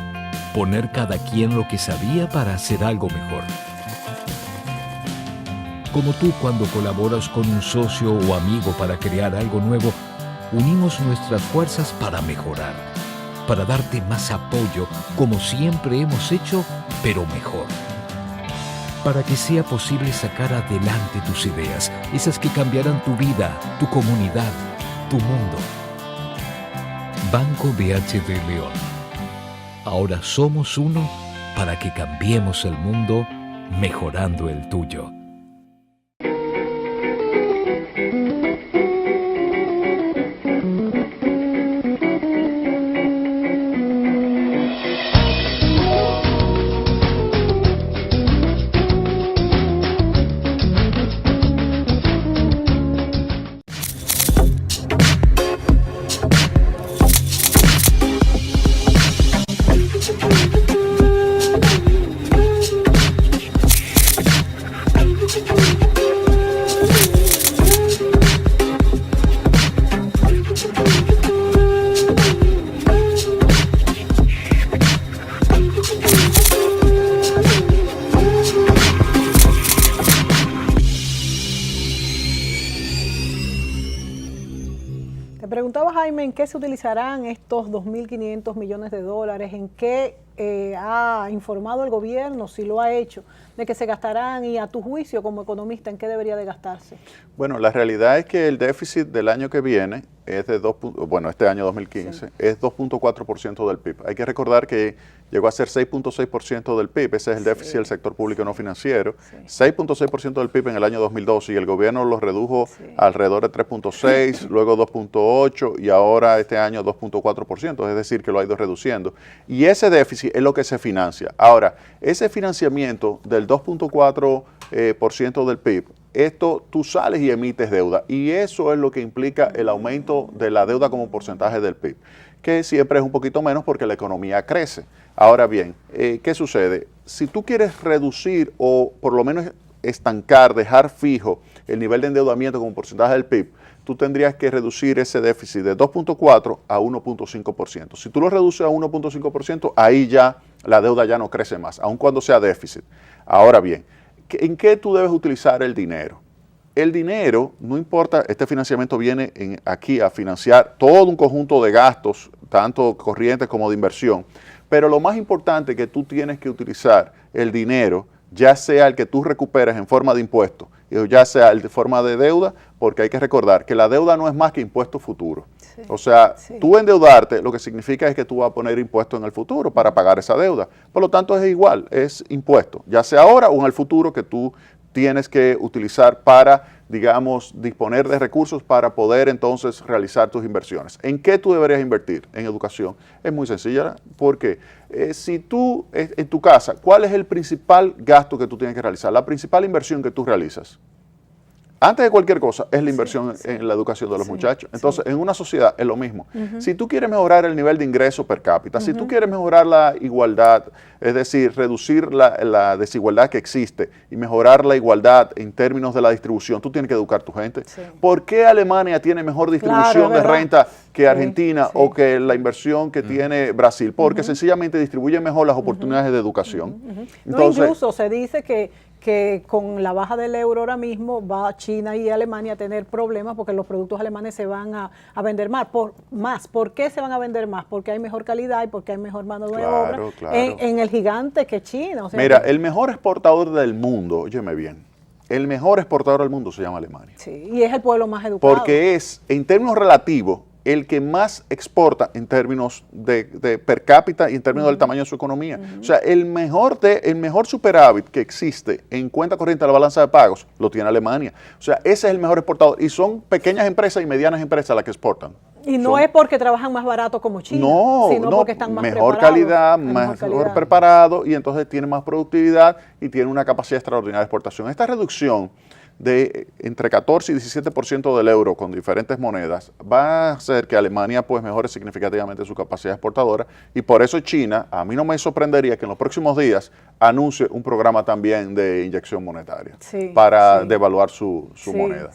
poner cada quien lo que sabía para hacer algo mejor. Como tú cuando colaboras con un socio o amigo para crear algo nuevo, unimos nuestras fuerzas para mejorar, para darte más apoyo, como siempre hemos hecho, pero mejor. Para que sea posible sacar adelante tus ideas, esas que cambiarán tu vida, tu comunidad, tu mundo. Banco BHD León. Ahora somos uno para que cambiemos el mundo, mejorando el tuyo. Te preguntaba, Jaime, ¿en qué se utilizarán estos 2.500 millones de dólares? ¿En qué ha informado el gobierno, si lo ha hecho, de que se gastarán? Y a tu juicio, como economista, ¿en qué debería de gastarse? Bueno, la realidad es que el déficit del año que viene es de este año 2015, sí, es 2.4% del PIB. Hay que recordar que llegó a ser 6.6% del PIB, ese es el déficit del sector público no financiero, 6.6% del PIB en el año 2012 y el gobierno lo redujo alrededor de 3.6, luego 2.8 y ahora este año 2.4%, es decir, que lo ha ido reduciendo. Y ese déficit es lo que se financia. Ahora, ese financiamiento del 2.4% del PIB, esto tú sales y emites deuda y eso es lo que implica el aumento de la deuda como porcentaje del PIB, que siempre es un poquito menos porque la economía crece. Ahora bien, ¿qué sucede? Si tú quieres reducir o por lo menos estancar, dejar fijo el nivel de endeudamiento como porcentaje del PIB, tú tendrías que reducir ese déficit de 2.4 a 1.5%. Si tú lo reduces a 1.5%, ahí ya la deuda ya no crece más, aun cuando sea déficit. Ahora bien, ¿en qué tú debes utilizar el dinero? El dinero, no importa, este financiamiento viene aquí a financiar todo un conjunto de gastos, tanto corrientes como de inversión, pero lo más importante es que tú tienes que utilizar el dinero, ya sea el que tú recuperes en forma de impuestos, ya sea el de forma de deuda, porque hay que recordar que la deuda no es más que impuestos futuros. Sí, o sea, tú endeudarte lo que significa es que tú vas a poner impuestos en el futuro para pagar esa deuda. Por lo tanto, es igual, es impuesto, ya sea ahora o en el futuro que tú tienes que utilizar para, digamos, disponer de recursos para poder entonces realizar tus inversiones. ¿En qué tú deberías invertir? En educación. Es muy sencilla, porque si tú, en tu casa, ¿cuál es el principal gasto que tú tienes que realizar? La principal inversión que tú realizas. Antes de cualquier cosa, es la inversión en la educación de los muchachos. Entonces, en una sociedad es lo mismo. Si tú quieres mejorar el nivel de ingreso per cápita, si tú quieres mejorar la igualdad, es decir, reducir la desigualdad que existe y mejorar la igualdad en términos de la distribución, tú tienes que educar a tu gente. ¿Por qué Alemania tiene mejor distribución de renta que Argentina o que la inversión que tiene Brasil? Porque sencillamente distribuye mejor las oportunidades de educación. Entonces, incluso se dice que con la baja del euro ahora mismo va China y Alemania a tener problemas porque los productos alemanes se van a vender más. ¿Por qué se van a vender más? Porque hay mejor calidad y porque hay mejor mano de obra en el gigante que es China. O sea, mira, el mejor exportador del mundo, óyeme bien, el mejor exportador del mundo se llama Alemania. Sí, y es el pueblo más educado. Porque es, en términos relativos, el que más exporta en términos de per cápita y en términos del tamaño de su economía. O sea, el mejor superávit que existe en cuenta corriente de la balanza de pagos lo tiene Alemania. O sea, ese es el mejor exportador. Y son pequeñas empresas y medianas empresas las que exportan. Y no es porque trabajan más barato como China, sino porque están más mejor calidad, mejor preparado, y entonces tienen más productividad y tienen una capacidad extraordinaria de exportación. Esta reducción de entre 14 y 17% del euro con diferentes monedas va a hacer que Alemania pues mejore significativamente su capacidad exportadora, y por eso China, a mí no me sorprendería que en los próximos días anuncie un programa también de inyección monetaria para devaluar su moneda.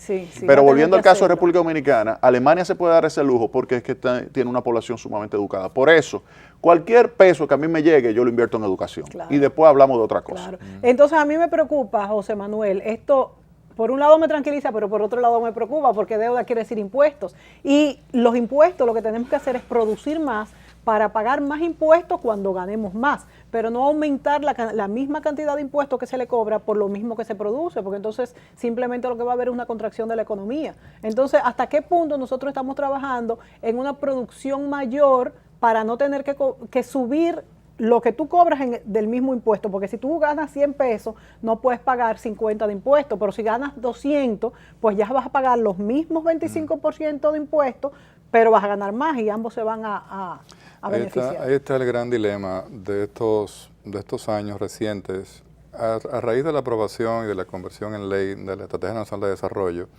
Pero volviendo al caso de República Dominicana, Alemania se puede dar ese lujo porque es que tiene una población sumamente educada. Por eso, cualquier peso que a mí me llegue, yo lo invierto en educación. Y después hablamos de otra cosa. Entonces a mí me preocupa, José Manuel, esto por un lado me tranquiliza, pero por otro lado me preocupa, porque deuda quiere decir impuestos. Y los impuestos, lo que tenemos que hacer es producir más para pagar más impuestos cuando ganemos más, pero no aumentar la misma cantidad de impuestos que se le cobra por lo mismo que se produce, porque entonces simplemente lo que va a haber es una contracción de la economía. Entonces, ¿hasta qué punto nosotros estamos trabajando en una producción mayor para no tener que subir lo que tú cobras del mismo impuesto? Porque si tú ganas 100 pesos, no puedes pagar 50 de impuestos, pero si ganas 200, pues ya vas a pagar los mismos 25% de impuestos, pero vas a ganar más y ambos se van a beneficiar. Ahí está el gran dilema de estos años recientes. A raíz de la aprobación y de la conversión en ley de la Estrategia Nacional de Desarrollo,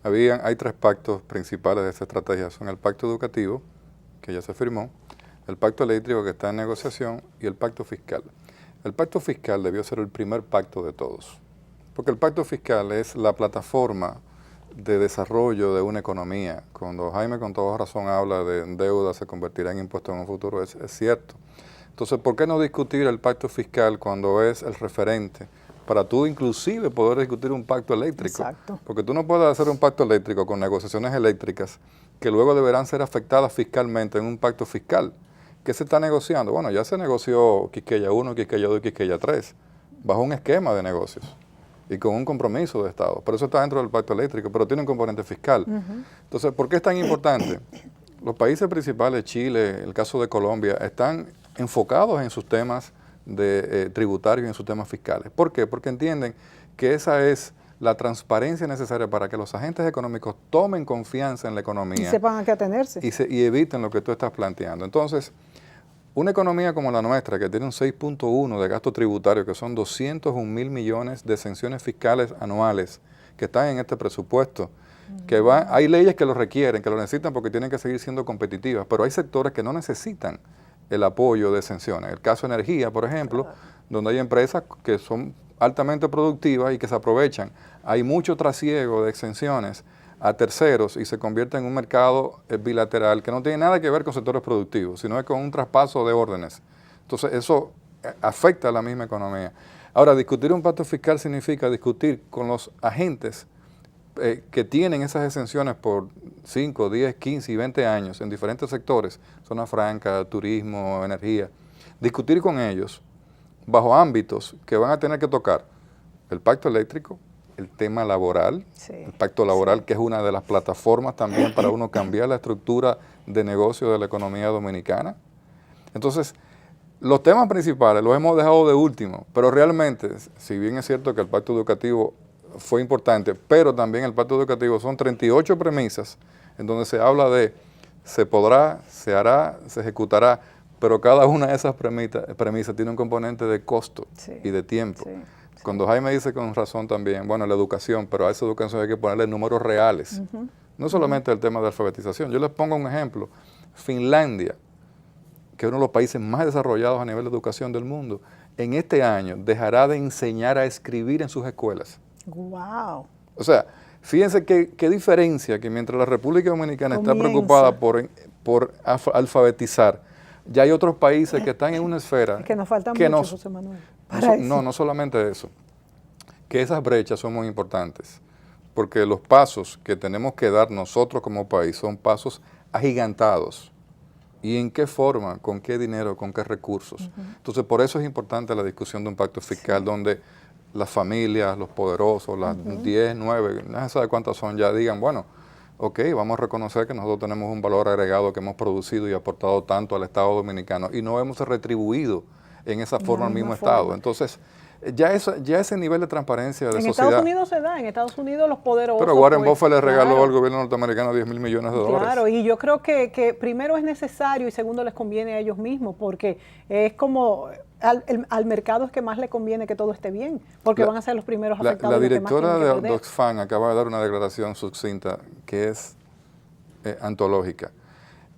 hay 3 pactos principales de esta estrategia. Son el pacto educativo, que ya se firmó, el pacto eléctrico que está en negociación y el pacto fiscal. El pacto fiscal debió ser el primer pacto de todos, porque el pacto fiscal es la plataforma de desarrollo de una economía. Cuando Jaime con toda razón habla de deuda se convertirá en impuestos en un futuro, es cierto. Entonces, ¿por qué no discutir el pacto fiscal cuando es el referente para tú inclusive poder discutir un pacto eléctrico? Exacto. Porque tú no puedes hacer un pacto eléctrico con negociaciones eléctricas que luego deberán ser afectadas fiscalmente en un pacto fiscal. ¿Qué se está negociando? Bueno, ya se negoció Quisqueya 1, Quisqueya 2 y Quisqueya 3, bajo un esquema de negocios y con un compromiso de Estado. Por eso está dentro del pacto eléctrico, pero tiene un componente fiscal. Entonces, ¿por qué es tan importante? Los países principales, Chile, el caso de Colombia, están enfocados en sus temas tributarios y en sus temas fiscales. ¿Por qué? Porque entienden que esa es la transparencia necesaria para que los agentes económicos tomen confianza en la economía. Y sepan a qué atenerse. Y eviten lo que tú estás planteando. Entonces, una economía como la nuestra, que tiene un 6.1 de gasto tributario, que son 201.000 millones de exenciones fiscales anuales que están en este presupuesto, hay leyes que lo requieren, que lo necesitan porque tienen que seguir siendo competitivas, pero hay sectores que no necesitan el apoyo de exenciones. El caso de energía, por ejemplo, donde hay empresas que son altamente productivas y que se aprovechan. Hay mucho trasiego de exenciones a terceros y se convierte en un mercado bilateral que no tiene nada que ver con sectores productivos, sino es con un traspaso de órdenes. Entonces eso afecta a la misma economía. Ahora, discutir un pacto fiscal significa discutir con los agentes que tienen esas exenciones por 5, 10, 15 y 20 años en diferentes sectores, zona franca, turismo, energía, discutir con ellos bajo ámbitos que van a tener que tocar el pacto eléctrico, el tema laboral, el pacto laboral, que es una de las plataformas también para uno cambiar la estructura de negocio de la economía dominicana. Entonces, los temas principales los hemos dejado de último, pero realmente, si bien es cierto que el pacto educativo fue importante, pero también el pacto educativo son 38 premisas en donde se habla de se podrá, se hará, se ejecutará, pero cada una de esas premisas tiene un componente de costo y de tiempo. Cuando Jaime dice con razón también, bueno, la educación, pero a esa educación hay que ponerle números reales. No solamente el tema de alfabetización. Yo les pongo un ejemplo. Finlandia, que es uno de los países más desarrollados a nivel de educación del mundo, en este año dejará de enseñar a escribir en sus escuelas. ¡Wow! O sea, fíjense qué diferencia que mientras la República Dominicana está preocupada por alfabetizar, ya hay otros países que están en una esfera... Es que nos falta mucho, José Manuel. No solamente eso, que esas brechas son muy importantes, porque los pasos que tenemos que dar nosotros como país son pasos agigantados. ¿Y en qué forma? ¿Con qué dinero? ¿Con qué recursos? Entonces, por eso es importante la discusión de un pacto fiscal donde las familias, los poderosos, las 10, 9, no se sabe cuántas son, ya digan, bueno, ok, vamos a reconocer que nosotros tenemos un valor agregado que hemos producido y aportado tanto al Estado dominicano y no hemos retribuido en esa forma al mismo Estado. Entonces, ya ese nivel de transparencia de sociedad... En Estados Unidos se da, en Estados Unidos los poderosos... Pero Warren Buffett le regaló al gobierno norteamericano $10,000 millones. Claro, y yo creo que primero es necesario y segundo les conviene a ellos mismos, porque es como... Al mercado es que más le conviene que todo esté bien, porque van a ser los primeros afectados. La directora de Oxfam acaba de dar una declaración sucinta que es antológica.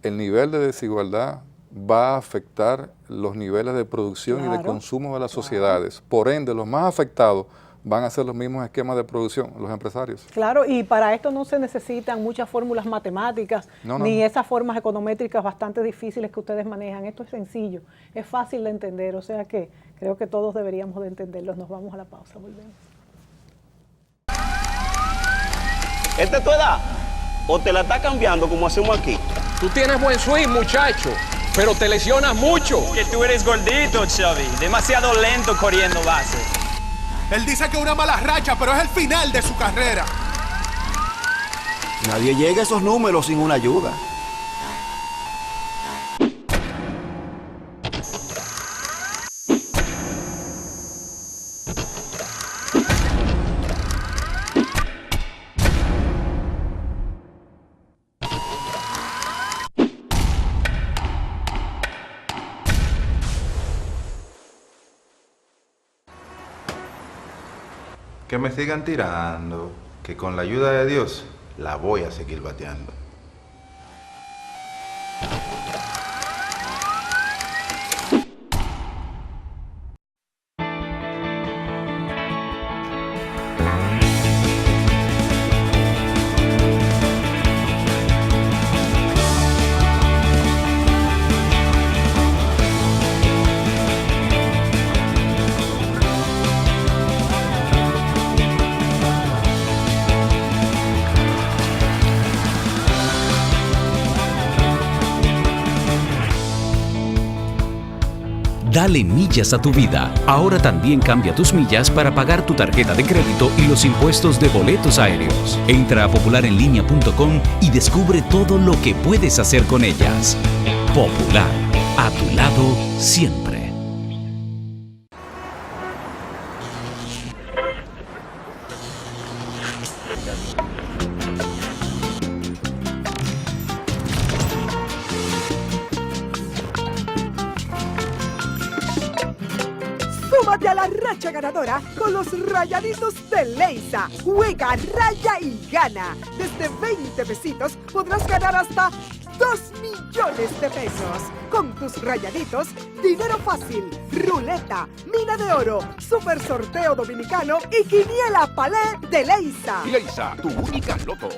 El nivel de desigualdad va a afectar los niveles de producción y de consumo de las sociedades. Por ende, los más afectados van a ser los mismos esquemas de producción, los empresarios. Claro, y para esto no se necesitan muchas fórmulas matemáticas, ni esas formas econométricas bastante difíciles que ustedes manejan. Esto es sencillo, es fácil de entender, o sea que creo que todos deberíamos de entenderlo. Nos vamos a la pausa, volvemos. ¿Esta es tu edad? ¿O te la está cambiando como hacemos aquí? Tú tienes buen swing, muchacho, pero te lesionas mucho. Que tú eres gordito, Xavi, demasiado lento corriendo base. Él dice que es una mala racha, pero es el final de su carrera. Nadie llega a esos números sin una ayuda. Que me sigan tirando, que con la ayuda de Dios la voy a seguir bateando. Dale millas a tu vida. Ahora también cambia tus millas para pagar tu tarjeta de crédito y los impuestos de boletos aéreos. Entra a popularenlinea.com y descubre todo lo que puedes hacer con ellas. Popular, a tu lado siempre. Súmate a la racha ganadora con los Rayaditos de Leisa. Juega, raya y gana. Desde 20 pesitos podrás ganar hasta 2 millones de pesos. Con tus rayaditos, dinero fácil, ruleta, mina de oro, super sorteo dominicano y quiniela palé de Leisa. Leisa, tu única loto.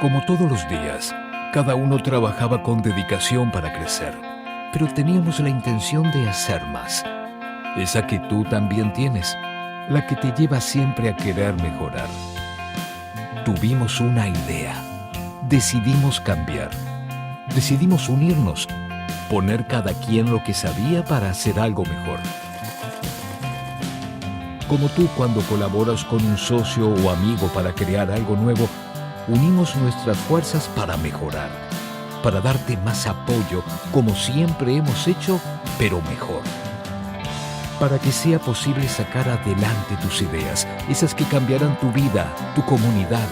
Como todos los días, cada uno trabajaba con dedicación para crecer, pero teníamos la intención de hacer más. Esa que tú también tienes, la que te lleva siempre a querer mejorar. Tuvimos una idea, decidimos cambiar, decidimos unirnos, poner cada quien lo que sabía para hacer algo mejor. Como tú cuando colaboras con un socio o amigo para crear algo nuevo, unimos nuestras fuerzas para mejorar, para darte más apoyo como siempre hemos hecho, pero mejor. Para que sea posible sacar adelante tus ideas, esas que cambiarán tu vida, tu comunidad,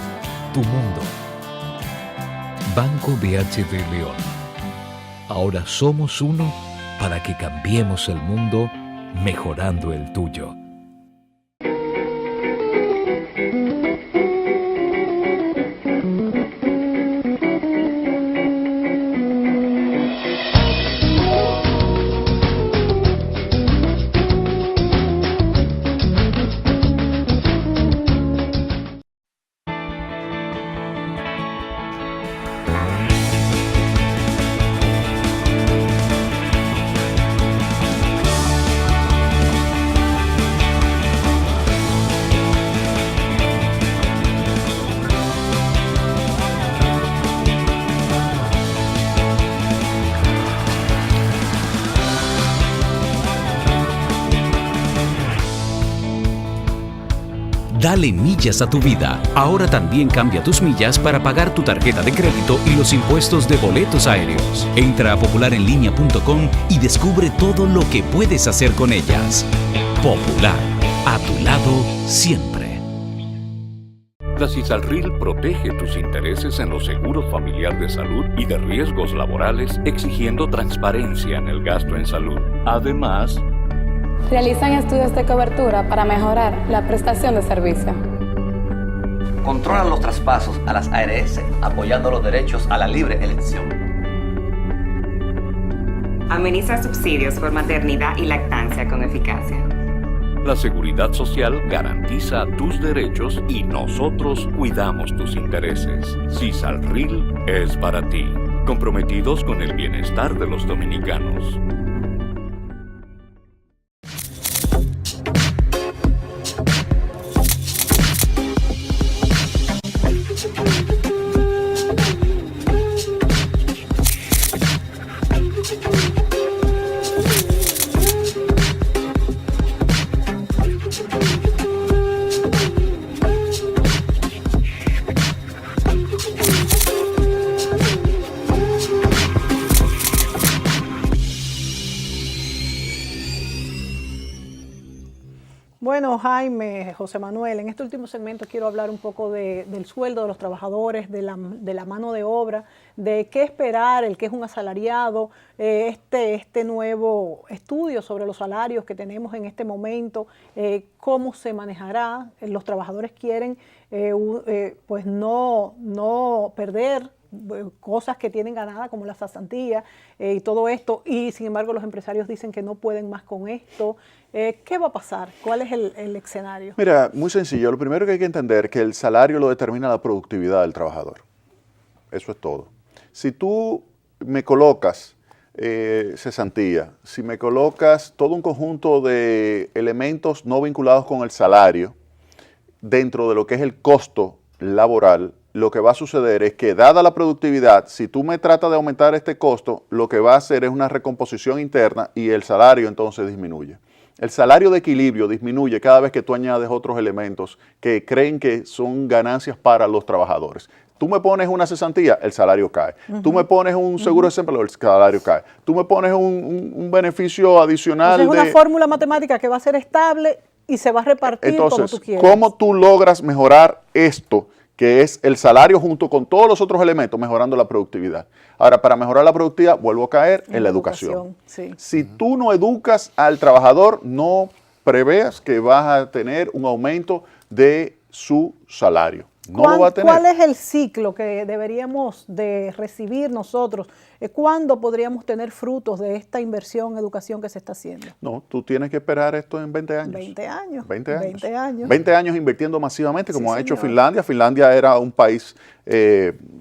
tu mundo. Banco BHD León. Ahora somos uno para que cambiemos el mundo mejorando el tuyo. Dale millas a tu vida. Ahora también cambia tus millas para pagar tu tarjeta de crédito y los impuestos de boletos aéreos. Entra a popularenlinea.com y descubre todo lo que puedes hacer con ellas. Popular, a tu lado siempre. La Cisalril protege tus intereses en los seguros familiar de salud y de riesgos laborales, exigiendo transparencia en el gasto en salud. Además, Realizan estudios de cobertura para mejorar la prestación de servicio. Controlan los traspasos a las ARS, apoyando los derechos a la libre elección. Ameniza subsidios por maternidad y lactancia con eficacia. la Seguridad Social garantiza tus derechos y nosotros cuidamos tus intereses. Cisalril es para ti, comprometidos con el bienestar de los dominicanos. Bueno, Jaime, José Manuel, en este último segmento quiero hablar un poco del sueldo de los trabajadores, de la mano de obra, de qué esperar, el que es un asalariado, este nuevo estudio sobre los salarios que tenemos en este momento, cómo se manejará. Los trabajadores quieren pues no perder cosas que tienen ganadas como la cesantía y todo esto, y sin embargo los empresarios dicen que no pueden más con esto. ¿Qué va a pasar? ¿Cuál es el escenario? Mira, muy sencillo. Lo primero que hay que entender es que el salario lo determina la productividad del trabajador. Eso es todo. Si tú me colocas cesantía, si me colocas todo un conjunto de elementos no vinculados con el salario dentro de lo que es el costo laboral, lo que va a suceder es que, dada la productividad, si tú me tratas de aumentar este costo, lo que va a hacer es una recomposición interna y el salario entonces disminuye. El salario de equilibrio disminuye cada vez que tú añades otros elementos que creen que son ganancias para los trabajadores. Tú me pones una cesantía, el salario cae. Tú me pones un seguro de desempleo, el salario cae. Tú me pones un beneficio adicional. Entonces, es una fórmula matemática que va a ser estable y se va a repartir como tú quieras. ¿Cómo tú logras mejorar esto, que es el salario junto con todos los otros elementos, mejorando la productividad? Ahora, para mejorar la productividad, vuelvo a caer en la educación. Sí. Si tú no educas al trabajador, no preveas que vas a tener un aumento de su salario. no lo va a tener. ¿Cuál es el ciclo que deberíamos de recibir nosotros? ¿Cuándo podríamos tener frutos de esta inversión en educación que se está haciendo? No, tú tienes que esperar esto en 20 años. 20 años. 20 años. 20 años. 20 años invirtiendo masivamente, como Sí, ha hecho señor. Finlandia. Finlandia era un país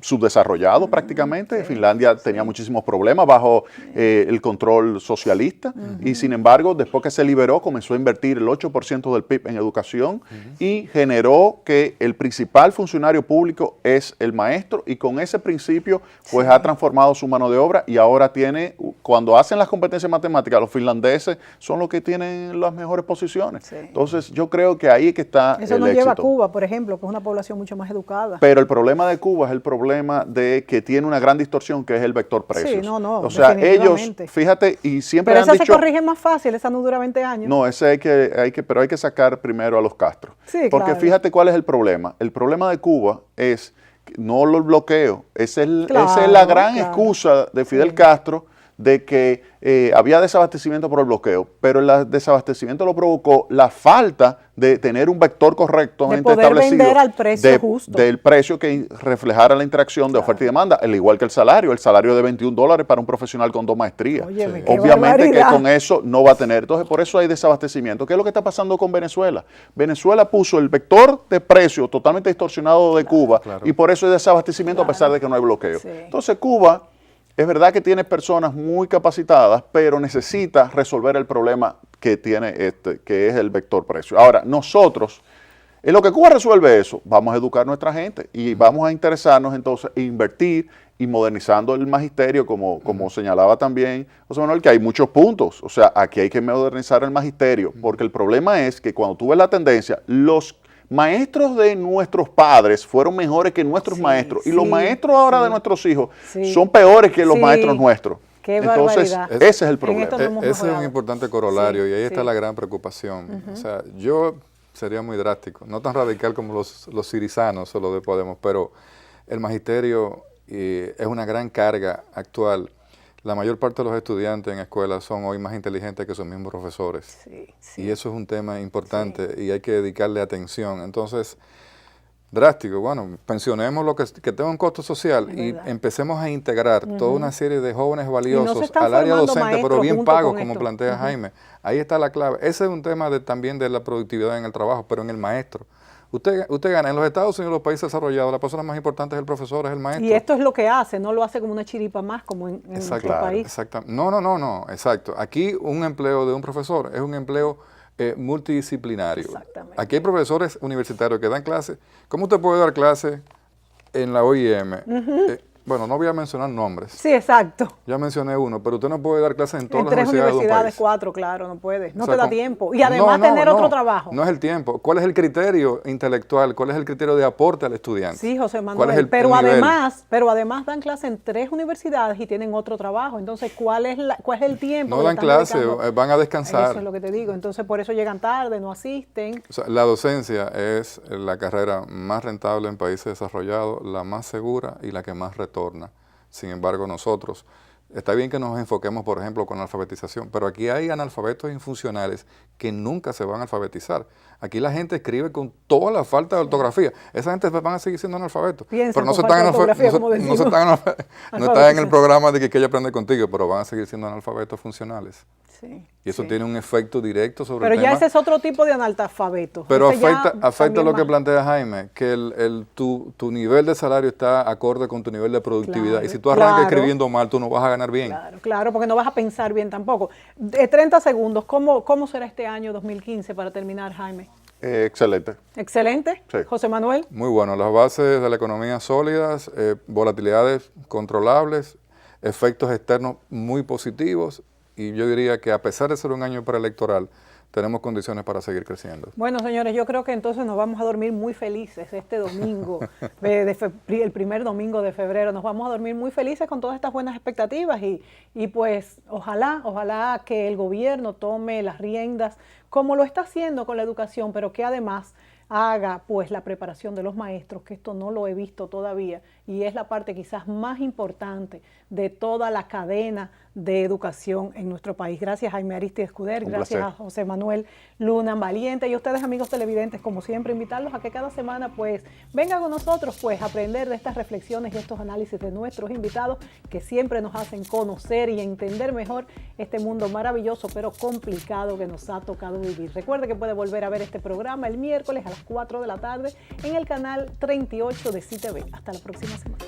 subdesarrollado prácticamente. Finlandia tenía muchísimos problemas bajo el control socialista y sin embargo, después que se liberó, comenzó a invertir el 8% del PIB en educación y generó que el principal funcionario público es el maestro y con ese principio pues ha transformado su mano de obra y ahora tiene, cuando hacen las competencias matemáticas, los finlandeses son los que tienen las mejores posiciones. Entonces yo creo que ahí es que está Eso el nos lleva a éxito. Cuba, por ejemplo, que es una población mucho más educada. Pero el problema de Cuba es el problema de que tiene una gran distorsión que es el vector precios. Sí, no, o sea, ellos, definitivamente. fíjate, y siempre Pero han esa dicho... se corrige más fácil, esa no dura 20 años. No, ese pero hay que sacar primero a los Castro. Sí, Porque claro. fíjate cuál es el problema. El problema de Cuba es que no los bloqueo. Esa es Claro, la gran claro. excusa de Fidel Castro de que había desabastecimiento por el bloqueo, pero el desabastecimiento lo provocó la falta de tener un vector correctamente poder establecido vender al precio justo. del precio que reflejara la interacción de oferta y demanda, al igual que el salario de $21 para un profesional con 2 maestrías. Óyeme, qué Obviamente que barbaridad. con eso no va a tener. Entonces, por eso hay desabastecimiento. ¿Qué es lo que está pasando con Venezuela? Venezuela puso el vector de precio totalmente distorsionado de Cuba y por eso hay desabastecimiento a pesar de que no hay bloqueo. Entonces, Cuba es verdad que tiene personas muy capacitadas, pero necesita resolver el problema que tiene que es el vector precio. Ahora, nosotros, en lo que Cuba resuelve eso, vamos a educar a nuestra gente y vamos a interesarnos entonces e invertir y modernizando el magisterio, como señalaba también José Manuel, que hay muchos puntos. O sea, aquí hay que modernizar el magisterio, porque el problema es que cuando tú ves la tendencia, los maestros de nuestros padres fueron mejores que nuestros maestros y los maestros ahora de nuestros hijos son peores que los maestros nuestros. Qué Entonces, barbaridad. ese es el problema. Ese es un importante corolario y ahí está la gran preocupación. O sea, yo sería muy drástico, no tan radical como los sirizanos o los de Podemos, pero el magisterio es una gran carga actual. La mayor parte de los estudiantes en escuelas son hoy más inteligentes que sus mismos profesores. Y eso es un tema importante y hay que dedicarle atención. Entonces, drástico, bueno, pensionemos lo que tenga un costo social y empecemos a integrar toda una serie de jóvenes valiosos al área docente, pero bien pagos, como plantea Jaime. Ahí está la clave. Ese es un tema también de la productividad en el trabajo, pero en el maestro. Usted gana. En los Estados Unidos, los países desarrollados, la persona más importante es el profesor, es el maestro. Y esto es lo que hace, no lo hace como una chiripa más, como en nuestro país. Exacto. No, exacto. Aquí un empleo de un profesor es un empleo multidisciplinario. Aquí hay profesores universitarios que dan clases. ¿Cómo usted puede dar clases en la OIM? Bueno, no voy a mencionar nombres. Sí, exacto. Ya mencioné uno, pero usted no puede dar clases en todas las 3 universidades de un país. 4, claro, no puedes. No O sea, te da tiempo. Y además tener otro trabajo. No es el tiempo. ¿Cuál es el criterio intelectual? ¿Cuál es el criterio de aporte al estudiante? Sí, José Manuel. ¿Cuál es el pero nivel? además dan clase en 3 universidades y tienen otro trabajo. Entonces, ¿cuál es el tiempo? No dan clase, van a descansar. Eso es lo que te digo. Entonces, por eso llegan tarde, no asisten. O sea, la docencia es la carrera más rentable en países desarrollados, la más segura y la que más retorna. Sin embargo, nosotros, está bien que nos enfoquemos, por ejemplo, con la alfabetización, pero aquí hay analfabetos infuncionales que nunca se van a alfabetizar. Aquí la gente escribe con toda la falta de ortografía. Esa gente van a seguir siendo analfabetos. Pero no están en el programa de que ella aprende contigo, pero van a seguir siendo analfabetos funcionales. Sí, y eso tiene un efecto directo sobre el tema. Pero ya ese es otro tipo de analfabeto. Pero afecta lo que plantea Jaime, que tu nivel de salario está acorde con tu nivel de productividad. Claro, y si tú arrancas escribiendo mal, tú no vas a ganar bien. Claro, porque no vas a pensar bien tampoco. 30 segundos, ¿cómo será este año 2015 para terminar, Jaime? Excelente. Excelente. Sí. José Manuel. Muy bueno. Las bases de la economía sólidas, volatilidades controlables, efectos externos muy positivos. Y yo diría que a pesar de ser un año preelectoral, tenemos condiciones para seguir creciendo. Bueno, señores, yo creo que entonces nos vamos a dormir muy felices este domingo, el primer domingo de febrero. Nos vamos a dormir muy felices con todas estas buenas expectativas y pues ojalá que el gobierno tome las riendas como lo está haciendo con la educación, pero que además haga pues la preparación de los maestros, que esto no lo he visto todavía y es la parte quizás más importante de toda la cadena de educación en nuestro país. Gracias a Jaime Aristi Escuder, Un gracias placer. a José Manuel Luna Valiente y a ustedes, amigos televidentes, como siempre, invitarlos a que cada semana pues vengan con nosotros pues a aprender de estas reflexiones y estos análisis de nuestros invitados que siempre nos hacen conocer y entender mejor este mundo maravilloso pero complicado que nos ha tocado vivir. Recuerde que puede volver a ver este programa el miércoles a las 4 de la tarde en el canal 38 de CTV. Hasta la próxima semana.